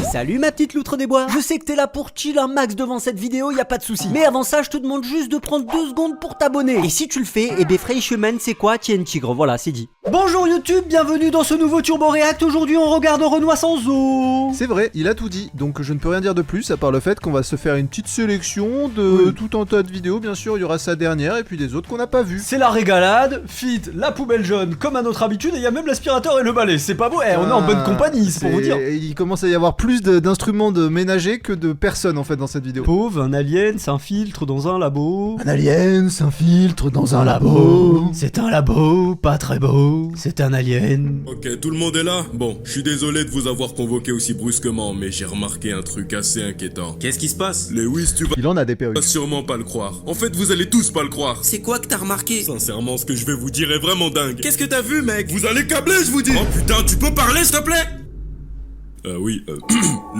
Salut ma petite loutre des bois. Je sais que t'es là pour chill un max devant cette vidéo, y a pas de souci. Mais avant ça, je te demande juste de prendre 2 secondes pour t'abonner. Et si tu le fais, eh ben Freischmann, c'est quoi? Tiens, tigre, voilà, c'est dit. Bonjour YouTube, bienvenue dans ce nouveau Turbo React. Aujourd'hui, on regarde Renoir sans eau. C'est vrai, il a tout dit, donc je ne peux rien dire de plus à part le fait qu'on va se faire une petite sélection de tout un tas de vidéos. Bien sûr, il y aura sa dernière et puis des autres qu'on n'a pas vues. C'est la régalade, fit, la poubelle jaune comme à notre habitude, et il y a même l'aspirateur et le balai. C'est pas beau, on est en bonne compagnie, c'est pour vous dire. Il commence à y avoir plus d'instruments de ménager que de personnes en fait dans cette vidéo. Pauvre, un alien s'infiltre dans un labo. Un alien s'infiltre dans un labo. C'est un labo, pas très beau. C'est un alien. Ok, tout le monde est là? Bon, je suis désolé de vous avoir convoqué aussi brusquement, mais j'ai remarqué un truc assez inquiétant. Qu'est-ce qui se passe? Lewis, tu vas Il en a des perruques. sûrement pas le croire. En fait, vous allez tous pas le croire. C'est quoi que t'as remarqué? Sincèrement, ce que je vais vous dire est vraiment dingue. Qu'est-ce que t'as vu, mec? Vous allez câbler, je vous dis! Oh putain, tu peux parler, s'il te plaît? Oui,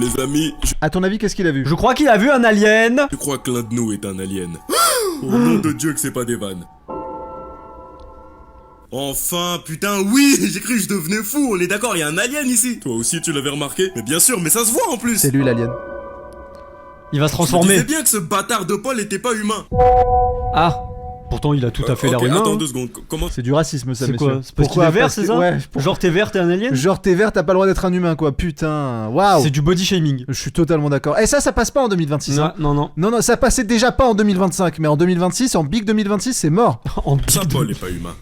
les amis, À ton avis, qu'est-ce qu'il a vu? Je crois qu'il a vu un alien. je crois que l'un de nous est un alien. Au nom de Dieu que c'est pas des vannes. Enfin, putain, oui, j'ai cru que je devenais fou, on est d'accord, il y a un alien ici. Toi aussi, tu l'avais remarqué? Mais bien sûr, mais ça se voit en plus! C'est lui l'alien. Il va se Je me transformer. disais bien que ce bâtard de Paul était pas humain. Ah, pourtant il a tout à fait l'air Ok, humain. attends hein. 2 secondes, comment... C'est du racisme ça, C'est messieurs. quoi? C'est parce qu'il est vert, c'est ça? Ouais, Genre t'es vert, t'es un alien? genre t'es vert, t'as pas le droit d'être un humain quoi, putain, waouh. C'est du body shaming. Je suis totalement d'accord. Et ça passe pas en 2026 hein. Non. Non, ça passait déjà pas en 2025, mais en 2026, en Big 2026, c'est mort. En Ça, big Paul est pas humain.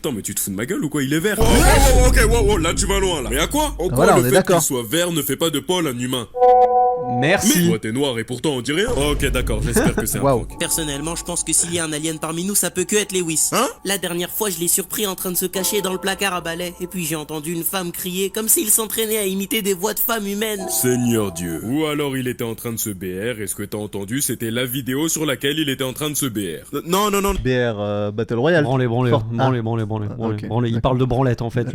Attends, mais tu te fous de ma gueule ou quoi? Il est vert. Wow, là tu vas loin là. Mais à quoi? En quoi Voilà, on le est fait d'accord. qu'il soit vert ne fait pas de Paul un humain? Merci. Toi t'es noir et pourtant on dit rien. Ok d'accord, j'espère que c'est un Waouh. prank. Personnellement, je pense que s'il y a un alien parmi nous, ça peut que être Lewis. Hein? La dernière fois, je l'ai surpris en train de se cacher dans le placard à balai, et puis j'ai entendu une femme crier comme s'il s'entraînait à imiter des voix de femmes humaines. Seigneur Dieu. Ou alors il était en train de se BR et ce que t'as entendu c'était la vidéo sur laquelle il était en train de se BR. Non. BR Battle Royale. Branlez. Ok, Il parle de branlette en fait.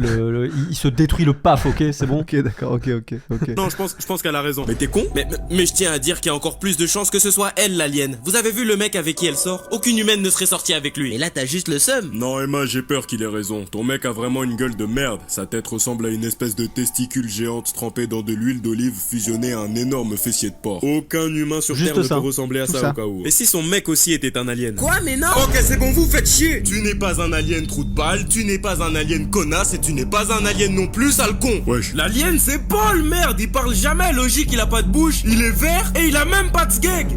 Il se détruit le paf, ok, c'est bon. Ok, d'accord, ok. Non, je pense qu'elle a raison. Mais t'es con? Mais je tiens à dire qu'il y a encore plus de chances que ce soit elle l'alien. Vous avez vu le mec avec qui elle sort? Aucune humaine ne serait sortie avec lui. Et là, t'as juste le seum. Non Emma, j'ai peur qu'il ait raison. Ton mec a vraiment une gueule de merde. Sa tête ressemble à une espèce de testicule géante trempée dans de l'huile d'olive fusionnée à un énorme fessier de porc. Aucun humain sur Juste Terre ne ça. peut ressembler à Tout ça, ça. au cas où. Et si son mec aussi était un alien? Quoi, mais non? Ok, c'est bon, vous faites chier. Tu n'es pas un alien trou de balle, tu n'es pas un alien connasse, et tu n'es pas un alien non plus, sale con. Wesh. L'alien, c'est Paul, merde, il parle jamais, logique, il a pas de bouche, il est vert, et il a même pas de sgeg.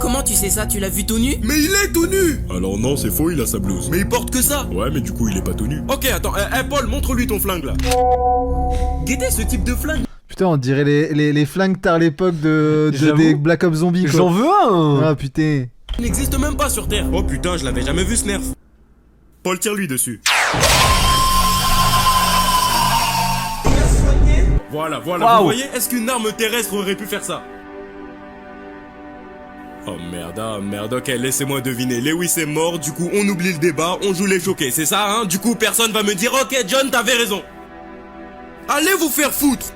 Comment tu sais ça? Tu l'as vu tout nu? Mais il est tout nu. Alors non, c'est faux, il a sa blouse. Mais il porte que ça. Ouais, mais du coup, il est pas tout nu. Ok, attends, Paul, montre-lui ton flingue, là. Guettez ce type de flingue. Putain, on dirait les flingues tard l'époque J'avoue. des Black Ops Zombies quoi. J'en veux un. Ah putain. Il n'existe même pas sur Terre. Oh putain, je l'avais jamais vu ce nerf. Paul, tire-lui dessus. Voilà, Waouh. vous voyez? Est-ce qu'une arme terrestre aurait pu faire ça? Oh merde, ok, laissez-moi deviner. Lewis est mort, du coup, on oublie le débat, on joue les choqués, c'est ça, hein? Du coup, personne va me dire, ok, John, t'avais raison. Allez vous faire foutre.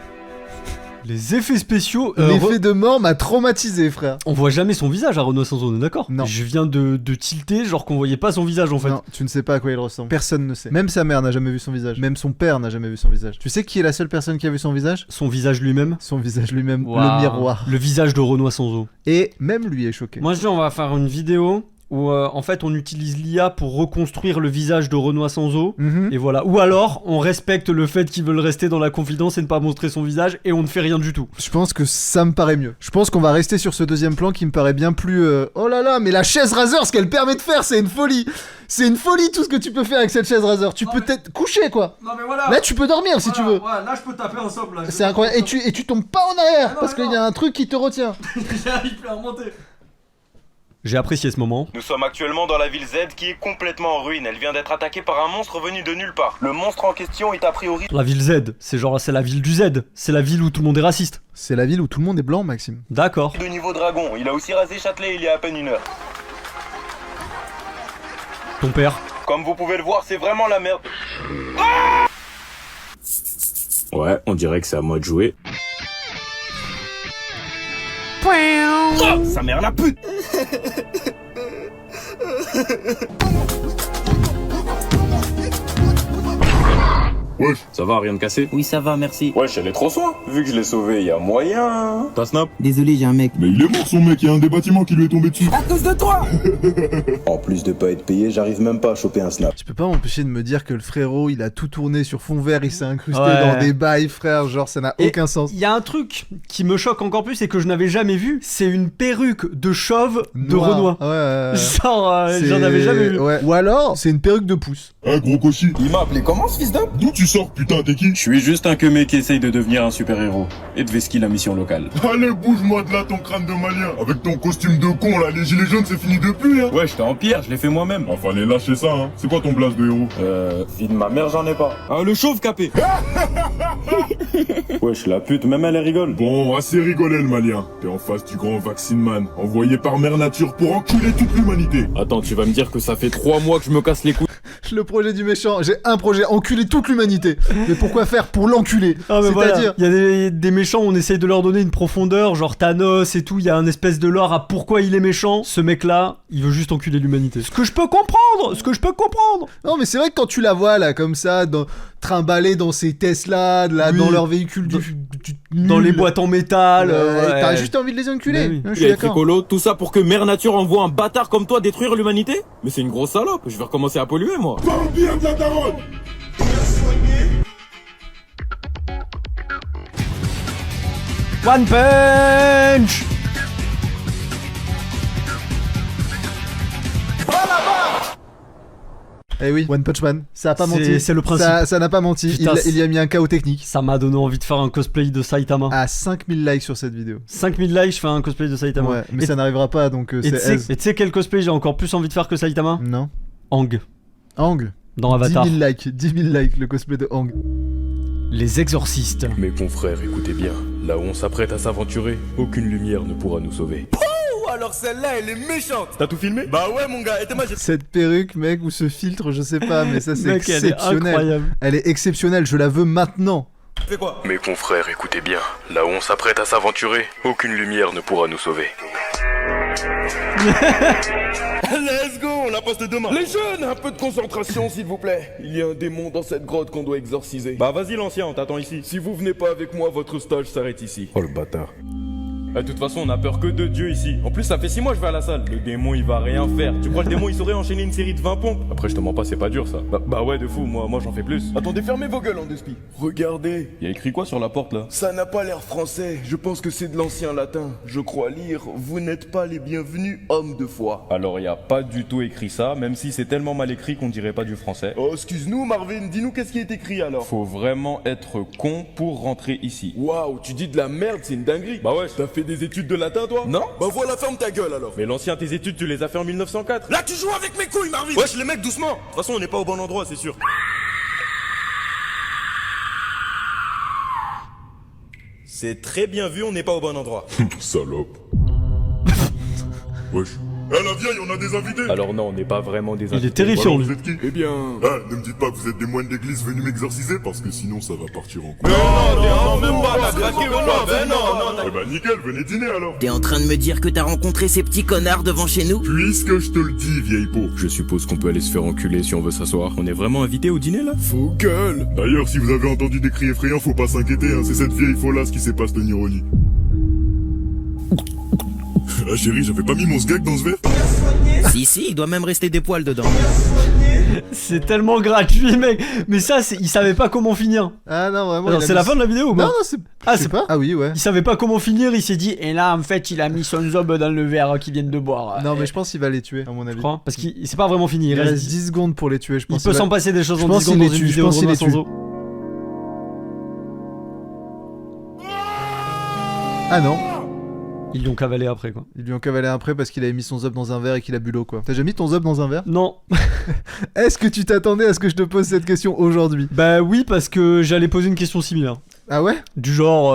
Les effets spéciaux. L'effet de mort m'a traumatisé frère. On voit jamais son visage à Renaud Sanzo, on est d'accord? Non. Je viens de tilter, genre qu'on voyait pas son visage en fait. Non, tu ne sais pas à quoi il ressemble. Personne ne sait. Même sa mère n'a jamais vu son visage. Même son père n'a jamais vu son visage. Tu sais qui est la seule personne qui a vu son visage? Son visage lui-même. Son visage lui-même, Waouh. le miroir. Le visage de Renaud Sanzo. Et même lui est choqué. Moi je dis on va faire une vidéo où en fait on utilise l'IA pour reconstruire le visage de Renaud Sanzo. Mhm. Et voilà. Ou alors on respecte le fait qu'ils veulent rester dans la confidence et ne pas montrer son visage et on ne fait rien du tout. Je pense que ça me paraît mieux. Je pense qu'on va rester sur ce deuxième plan qui me paraît bien plus... Oh là là, mais la chaise Razer, ce qu'elle permet de faire, c'est une folie. C'est une folie tout ce que tu peux faire avec cette chaise Razer. Tu peux peut-être coucher quoi. Non mais voilà. Là tu peux dormir si tu veux. Ouais, là je peux taper un socle là. C'est incroyable. Et tu tombes pas en arrière non, parce mais qu'il y a un truc qui te retient. J'arrive plus à remonter. J'ai apprécié ce moment. Nous sommes actuellement dans la ville Z qui est complètement en ruine. Elle vient d'être attaquée par un monstre venu de nulle part. Le monstre en question est a priori... La ville Z, c'est genre c'est la ville du Z. C'est la ville où tout le monde est raciste. C'est la ville où tout le monde est blanc, Maxime. D'accord. de niveau dragon. Il a aussi rasé Châtelet il y a à peine une heure. Ton père. Comme vous pouvez le voir, c'est vraiment la merde. Ouais, on dirait que c'est à moi de jouer. Oh, sa mère la pute. Wesh, ça va, rien de cassé? Oui, ça va, merci. Wesh, elle est trop soin. Vu que je l'ai sauvé, y a moyen. T'as snap? Désolé, j'ai un mec. Mais il est mort son mec, il y a un des bâtiments qui lui est tombé dessus. À cause de toi! En plus de pas être payé, j'arrive même pas à choper un snap. Tu peux pas m'empêcher de me dire que le frérot, il a tout tourné sur fond vert, il s'est incrusté Ouais. dans des bails, frère, genre ça n'a Et aucun sens. Il y a un truc qui me choque encore plus et que je n'avais jamais vu, c'est une perruque de chauve de Noir. Renoir. Ouais. Genre, C'est- j'en avais jamais vu. Ouais. Ou alors, c'est une perruque de pouce. Ah gros cochi, Il m'a appelé comment ce fils d'homme? d'où tu sors putain, t'es qui? Je suis juste un queumé qui essaye de devenir un super-héros. Et de Veski la mission locale. Allez, bouge-moi de là ton crâne de malien. Avec ton costume de con là, les gilets jaunes c'est fini depuis hein. Ouais, j'étais en pierre, je l'ai fait moi-même. Ah, fallait lâcher ça hein. C'est quoi ton blase de héros? Vie de ma mère, j'en ai pas. Ah, le chauve capé. Wesh, la pute, même elle rigole. Bon, assez rigolé le malien. T'es en face du grand Vaccine Man, envoyé par Mère Nature pour enculer toute l'humanité. Attends, tu vas me dire que ça fait 3 mois que je me casse les couilles. Le projet du méchant, j'ai un projet, enculer toute l'humanité. Mais pourquoi faire pour l'enculer? Ah mais C'est-à-dire, voilà, il y a des méchants, on essaye de leur donner une profondeur, genre Thanos et tout, il y a un espèce de lore à pourquoi il est méchant. Ce mec-là, il veut juste enculer l'humanité. Ce que je peux comprendre. non mais c'est vrai que quand tu la vois là, comme ça, trimballer dans ces Tesla, là, Oui. dans leur véhicule Dans les boîtes en métal. ouais, t'as ouais. juste envie de les enculer. Bah oui. Hein, je Il suis y a d'accord. Tricolo, tout ça pour que Mère Nature envoie un bâtard comme toi détruire l'humanité? Mais c'est une grosse salope, je vais recommencer à polluer moi. Parle bien de la daronne. One Punch. Eh oui, One Punch Man, ça a pas C'est- menti. c'est le principe. Ça n'a pas menti, Putain, il y a mis un chaos technique. Ça m'a donné envie de faire un cosplay de Saitama. À 5000 likes sur cette vidéo. 5000 likes, je fais un cosplay de Saitama. Ouais, mais et ça n'arrivera pas donc et tu c'est sais- aise. et tu sais quel cosplay j'ai encore plus envie de faire que Saitama? Non. Ang, Ang. dans Avatar. 10 000 likes, le cosplay de Ang. Les exorcistes. Mes confrères, écoutez bien. Là où on s'apprête à s'aventurer, aucune lumière ne pourra nous sauver. Alors celle-là, elle est méchante. T'as tout filmé? Bah ouais, mon gars, et t'es magique. Cette perruque, mec, ou ce filtre, je sais pas, mais ça c'est Mec, elle est exceptionnel. incroyable. Elle est exceptionnelle, je la veux maintenant. Fais quoi? Mes confrères, écoutez bien. Là où on s'apprête à s'aventurer, aucune lumière ne pourra nous sauver. Let's go, on la poste demain. Les jeunes, un peu de concentration s'il vous plaît. Il y a un démon dans cette grotte qu'on doit exorciser. Bah vas-y l'ancien, on t'attend ici. Si vous venez pas avec moi, votre stage s'arrête ici. Oh le bâtard. De toute façon, on a peur que de Dieu ici. En plus, ça fait 6 mois que je vais à la salle. Le démon, il va rien faire. Tu crois que le démon, il saurait enchaîner une série de 20 pompes? Après, je te mens pas, c'est pas dur ça. Bah ouais, de fou, moi j'en fais plus. Attendez, fermez vos gueules en deux spi. Regardez, Il y a écrit quoi sur la porte là? ça n'a pas l'air français. Je pense que c'est de l'ancien latin. Je crois lire, vous n'êtes pas les bienvenus, hommes de foi. Alors, il y a pas du tout écrit ça, même si c'est tellement mal écrit qu'on dirait pas du français. Oh, excuse-nous Marvin, dis-nous qu'est-ce qui est écrit alors. Faut vraiment être con pour rentrer ici. Waouh, tu dis de la merde, c'est une dinguerie. Bah ouais. T'as fait des études de latin toi? Non. Bah voilà, ferme ta gueule alors. Mais l'ancien, tes études, tu les as fait en 1904. Là tu joues avec mes couilles Marvin. Wesh les mecs, doucement. De toute façon, on n'est pas au bon endroit, c'est sûr. C'est très bien vu, on n'est pas au bon endroit. Salope. Wesh. Eh la vieille, on a des invités. Alors non, on n'est pas vraiment des Il est invités. terrifiant, Alors, lui. vous êtes qui? Eh bien... Ne me dites pas que vous êtes des moines d'église venus m'exorciser parce que sinon ça va partir en couille. Non, même pas, t'as craqué ou quoi? Ben non. Eh bah nickel, venez dîner alors. T'es en train de me dire que t'as rencontré ces petits connards devant chez nous? Puisque je te le dis, vieille peau. Je suppose qu'on peut aller se faire enculer si on veut s'asseoir. On est vraiment invité au dîner là? Vos gueules. D'ailleurs, si vous avez entendu des cris effrayants, faut pas s'inquiéter, hein, c'est cette vieille folasse qui sait pas se tenir au lit. Ah chérie, j'avais pas mis mon sgag dans ce verre? Si, il doit même rester des poils dedans. C'est tellement gratuit, mec. Mais ça, il savait pas comment finir. Ah non, vraiment. Alors, il a c'est mis- la fin de la vidéo ou pas? Non, non, c'est. Ah, je sais c'est pas. Ah oui, ouais. Il savait pas comment finir, il s'est dit, et là, en fait, il a mis son zob dans le verre qu'ils viennent de boire. Non, mais je pense qu'il va les tuer, à mon avis. Je crois. Parce qu'il c'est pas vraiment fini. Il Il reste reste 10 secondes pour les tuer, je Il pense. peut va- s'en passer des choses Je en pense 10 secondes qu'il dans les une tue, je vidéo pense de qu'il les Romain tue. Sanzo. Ah non. Ils l'ont cavalé après, quoi. Ils lui ont cavalé après parce qu'il avait mis son zob dans un verre et qu'il a bu l'eau, quoi. T'as déjà mis ton zob dans un verre? Non. Est-ce que tu t'attendais à ce que je te pose cette question aujourd'hui? Bah oui, parce que j'allais poser une question similaire. Ah ouais? Du genre,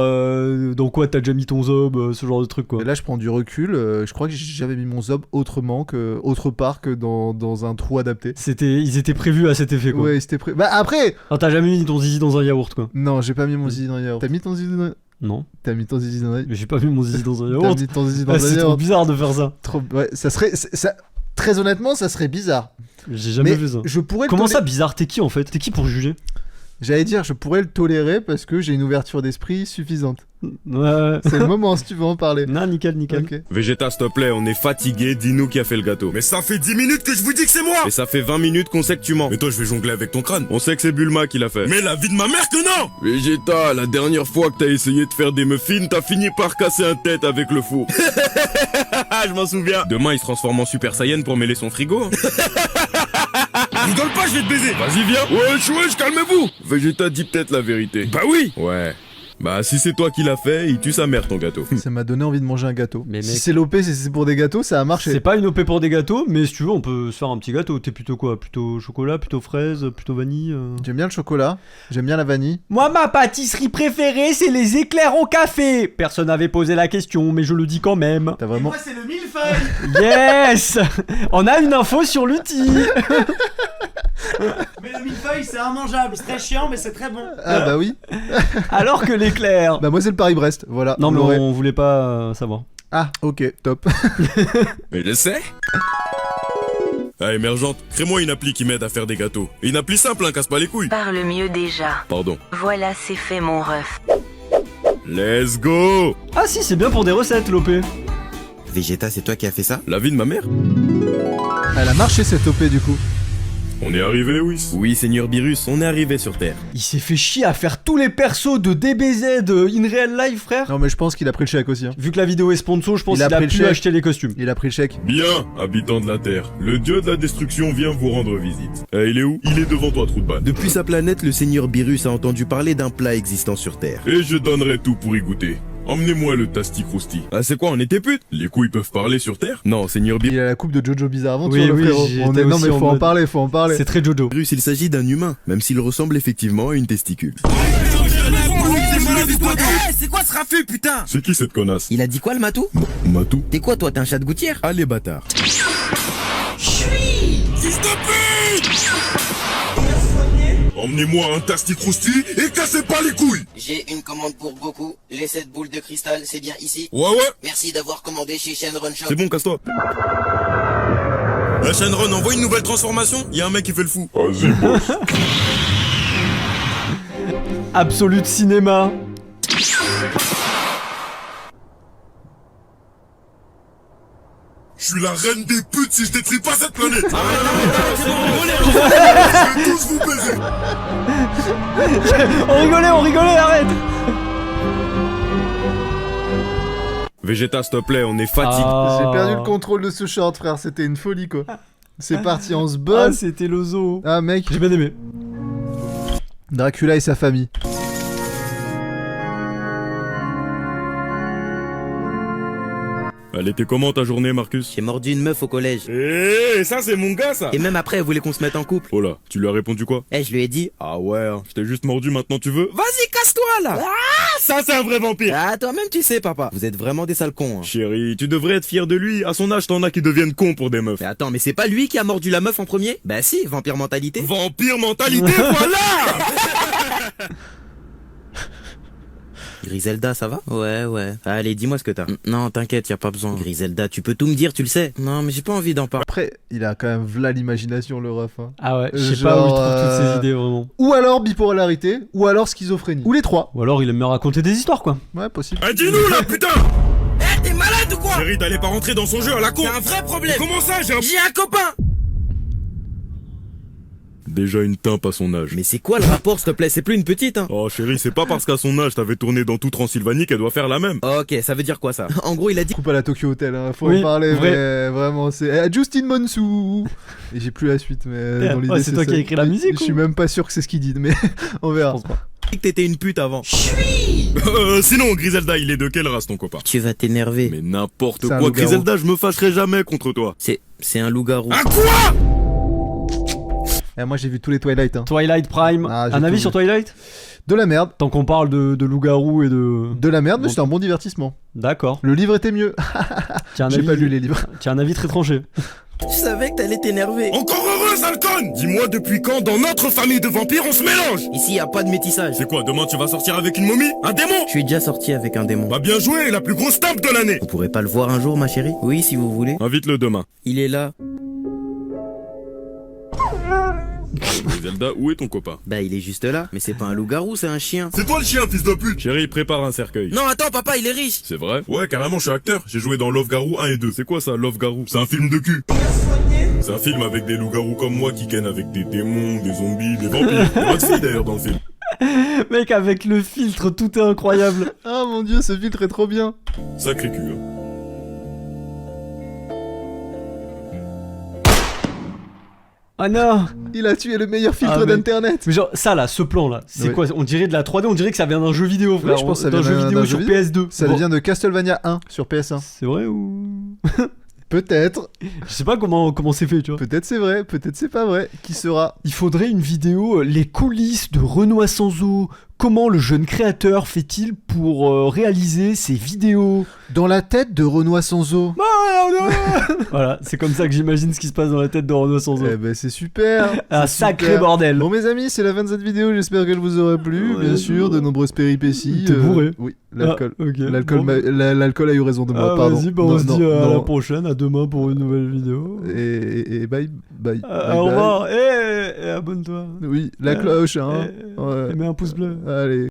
dans quoi t'as déjà mis ton zob, ce genre de truc, quoi. Et là, je prends du recul. Je crois que j'avais mis mon zob autre part que dans un trou adapté. Ils étaient prévus à cet effet, quoi. Ouais, c'était prêt. Bah après! Ah, t'as jamais mis ton zizi dans un yaourt, quoi. Non, j'ai pas mis mon zizi dans un yaourt. T'as mis ton zizi dans... Non. T'as mis ton zizi dans un... Mais j'ai pas mis mon zizi dans un T'as yaourt. mis ton zizi dans Ah, un c'est trop yaourt. bizarre de faire ça. Trop... Ouais, ça serait... Très honnêtement, ça serait bizarre. J'ai jamais Mais vu ça. je pourrais... Comment te ça, bizarre? T'es qui, en fait? T'es qui pour juger? J'allais dire, je pourrais le tolérer parce que j'ai une ouverture d'esprit suffisante. Ouais. C'est le moment si tu veux en parler. Non, nickel. Ok. Vegeta, s'il te plaît, on est fatigué, dis-nous qui a fait le gâteau. Mais ça fait 10 minutes que je vous dis que c'est moi. Et ça fait 20 minutes qu'on sait que tu mens. Mais toi, je vais jongler avec ton crâne. On sait que c'est Bulma qui l'a fait. Mais la vie de ma mère que non. Vegeta, la dernière fois que t'as essayé de faire des muffins, t'as fini par casser un tête avec le four. Je m'en souviens. Demain, il se transforme en Super Saiyan pour mêler son frigo. Rigole pas, je vais te baiser. Vas-y, viens. Wesh, calmez-vous. Vegeta dit peut-être la vérité. Bah oui. Ouais. Bah si c'est toi qui l'as fait, il tue sa mère ton gâteau. Ça m'a donné envie de manger un gâteau. Mais si mec- c'est l'OP, si c'est pour des gâteaux, ça a marché. C'est pas une OP pour des gâteaux, mais si tu veux, on peut se faire un petit gâteau. T'es plutôt quoi? Plutôt chocolat, plutôt fraise, plutôt vanille J'aime bien le chocolat, j'aime bien la vanille. Moi, ma pâtisserie préférée, c'est les éclairs au café. Personne n'avait posé la question, mais je le dis quand même. T'as vraiment... c'est le millefeuille. Yes. On a une info sur l'outil. Mais le millefeuille, c'est immangeable. C'est très chiant, mais c'est très bon. Ah bah oui. Alors que l'éclair... Bah moi c'est le Paris-Brest, voilà. Non, vous mais l'aurez. on voulait pas savoir. Ah, ok, top. Mais je sais. Ah, émergente, crée-moi une appli qui m'aide à faire des gâteaux. Une appli simple, hein, casse pas les couilles. Parle mieux déjà. Pardon. Voilà, c'est fait mon ref. Let's go. Ah si, c'est bien pour des recettes, l'OP. Vegeta, c'est toi qui as fait ça? La vie de ma mère. Elle a marché cette OP du coup. On est arrivé, oui. Oui, Seigneur Beerus, on est arrivé sur Terre. Il s'est fait chier à faire tous les persos de DBZ in real life, frère. Non mais je pense qu'il a pris le chèque aussi. Hein. Vu que la vidéo est sponsor, je pense Il a qu'il a pris le pu chèque. acheter les costumes. Il a pris le chèque. Bien, habitants de la Terre, le dieu de la destruction vient vous rendre visite. Il est où? Il est devant toi, trou de balle. Depuis sa planète, le Seigneur Beerus a entendu parler d'un plat existant sur Terre. Et je donnerai tout pour y goûter. Emmenez-moi le Tasti Crousti. Ah, c'est quoi, on était putes? Les couilles peuvent parler sur Terre? Non, Seigneur Il a la coupe de Jojo Bizarre Aventure, Oui, le oui, frérot. j'étais Non aussi mais en faut en mode- parler, faut en parler. C'est très Jojo. Beerus, il s'agit d'un humain, même s'il ressemble effectivement à une testicule. C'est quoi ce raffut, putain? C'est qui cette connasse? Il a dit quoi, le matou? Matou? T'es quoi, toi, t'es un chat de gouttière? Allez, bâtard. Emmenez-moi un Tasti Crousti et cassez pas les couilles! J'ai une commande pour Goku. Les 7 boules de cristal, c'est bien ici. Ouais. Merci d'avoir commandé chez Shenron Shop. C'est bon, casse-toi. La Shenron envoie une nouvelle transformation? Y'a un mec qui fait le fou. Vas-y, boss. Absolute cinéma. Je suis la reine des putes si je détruis pas cette planète. Je vais tous vous baiser. On rigolait, arrête. Vegeta, s'il te plaît, on est fatigué. J'ai perdu le contrôle de ce short, frère. C'était une folie quoi. C'est parti, on se Ah, bonne. c'était l'ozo. Ah mec, J'ai bien aimé. Dracula et sa famille. Elle était comment ta journée, Marcus? J'ai mordu une meuf au collège. Eh, ça c'est mon gars, ça. Et même après, elle voulait qu'on se mette en couple. Oh là, tu lui as répondu quoi? Eh, je lui ai dit, Ah ouais, hein, je t'ai juste mordu, maintenant tu veux? vas-y, casse-toi, là. Ça c'est un vrai vampire. Ah, toi-même, tu sais, papa. Vous êtes vraiment des sales cons, hein. Chérie, tu devrais être fier de lui. À son âge, t'en as qui deviennent cons pour des meufs. Mais attends, mais c'est pas lui qui a mordu la meuf en premier? Bah si, vampire mentalité. Vampire mentalité, voilà. Griselda, ça va? Ouais. Allez, dis-moi ce que t'as. Non, t'inquiète, y a pas besoin. Griselda, tu peux tout me dire, tu le sais. Non, mais j'ai pas envie d'en parler. Après, il a quand même v'là l'imagination le ref. Hein. Ah ouais, je sais Genre, pas où il trouve toutes ces idées vraiment. Ou alors bipolarité, ou alors schizophrénie. Ou les trois. Ou alors il aime me raconter des histoires quoi. Ouais, possible. Ah, dis-nous là, putain. Eh, t'es malade ou quoi? Chérie, t'allais pas rentrer dans son jeu à la con. C'est un vrai problème. Comment ça, j'ai un copain. Déjà une timpe à son âge. Mais c'est quoi le rapport, s'il te plaît? C'est plus une petite, hein. Oh chérie, c'est pas parce qu'à son âge t'avais tourné dans tout Transylvanie qu'elle doit faire la même. Ok, ça veut dire quoi, ça? En gros, il a dit... Coupe à la Tokyo Hotel, hein. Faut Oui, en parler, vrai. mais vraiment, c'est Justin Monsu. Et j'ai plus la suite, mais dans l'idée, ouais, c'est toi qui as écrit la musique, Je suis même pas sûr que c'est ce qu'il dit, mais on verra. Je pense pas. que t'étais une pute avant. Sinon, Griselda, il est de quelle race ton copain? Tu vas t'énerver. Mais n'importe C'est un quoi, loup-garou. Griselda, je me fâcherai jamais contre toi. C'est un loup-garou. Ah quoi? Eh, moi j'ai vu tous les Twilight. Hein. Twilight Prime. Ah, j'ai Un tout avis vu. sur Twilight? De la merde. Tant qu'on parle de loup-garou et de... De la merde, mais Bon. c'était un bon divertissement. D'accord. Le livre était mieux. Tiens, un J'ai avis... pas lu les livres. Tiens, un avis très tranché. Je savais que t'allais t'énerver. Encore heureux, sale conne! Dis-moi depuis quand, dans notre famille de vampires, on se mélange? Ici, y a pas de métissage. C'est quoi, demain tu vas sortir avec une momie? Un démon? Je suis déjà sorti avec un démon. Bah bien joué, la plus grosse tape de l'année! Vous pourrez pas le voir un jour, ma chérie? Oui, si vous voulez. Invite-le demain. Il est là. Zelda, où est ton copain? Bah il est juste là, mais c'est pas un loup-garou, c'est un chien. C'est toi le chien, fils de pute! Chérie, prépare un cercueil. Non attends papa, il est riche. C'est vrai? Ouais, carrément, je suis acteur. J'ai joué dans Love Garou 1 et 2. C'est quoi ça, Love Garou? C'est un film de cul. C'est un film avec des loups-garous comme moi qui kennent avec des démons, des zombies, des vampires. Il y a pas de filles d'ailleurs dans le film. Mec, avec le filtre, tout est incroyable. Ah mon dieu, ce filtre est trop bien. Sacré cul, hein. Ah non. Il a tué le meilleur filtre Ah, mais- d'internet. Mais genre, ça là, ce plan là, c'est Oui. quoi? On dirait de la 3D, on dirait que ça vient d'un jeu vidéo, frère. Ouais, je pense que ça d'un vient jeu d'un vidéo jeu sur vidéo. PS2. Ça Bon, vient de Castlevania 1 sur PS1. C'est vrai ou. Peut-être, Je sais pas comment c'est fait, tu vois. peut-être c'est vrai, peut-être c'est pas vrai. Qui sera? Il faudrait une vidéo, les coulisses de Renoir Sanzo. Comment le jeune créateur fait-il pour réaliser ses vidéos? Dans la tête de Renoir Sanzo. Voilà, c'est comme ça que j'imagine ce qui se passe dans la tête de Renoir Sanzo. Eh ben c'est super. Un c'est sacré super. bordel. Bon mes amis, c'est la fin de cette vidéo, j'espère qu'elle vous aura plu, Ouais, bien sûr, de nombreuses péripéties. T'es bourré. Oui, l'alcool. Ah, ok. L'alcool, Bon. l'alcool a eu raison de moi, Ah, pardon. vas-y, bah, on Non, se dit non, à la non. prochaine, à demain pour une nouvelle vidéo. Et bye, bye. Au revoir, et abonne-toi. Oui, la cloche, hein. Et Ouais. mets un pouce bleu. Allez.